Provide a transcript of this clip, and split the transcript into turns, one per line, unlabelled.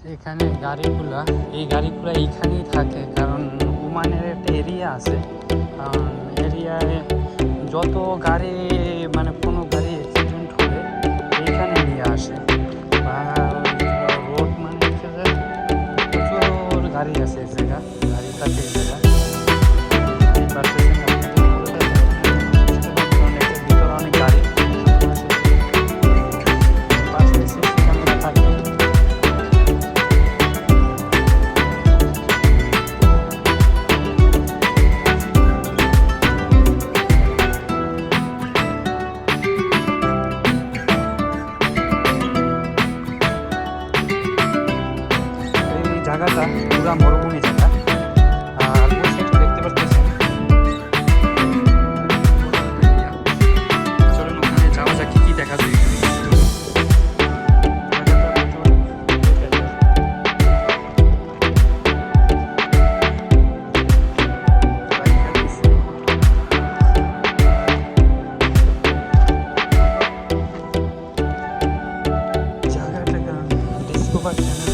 এখানে এই গাড়িগুলা এইখানেই থাকে, কারণ ওমানের একটা এরিয়া আছে। কারণ এরিয়ায় যত গাড়ি মানে কোনো গাড়ি অ্যাক্সিডেন্ট হলে এইখানে নিয়ে আসে। বা রোড মানে হচ্ছে যে প্রচুর গাড়ি আছে এই জায়গা, গাড়ি থাকে এই জায়গা। ভিতরে অনেক গাড়ি পাশে সিসি ক্যামেরা থাকে। জায়গাটা পুরা মরুভূমি জায়গা। আর ওই সাইডে দেখতে পাচ্ছেন, চলুন ওখানে যাওয়া যাক, কি দেখা যায়। জায়গাটা ডিসকভার চ্যানেল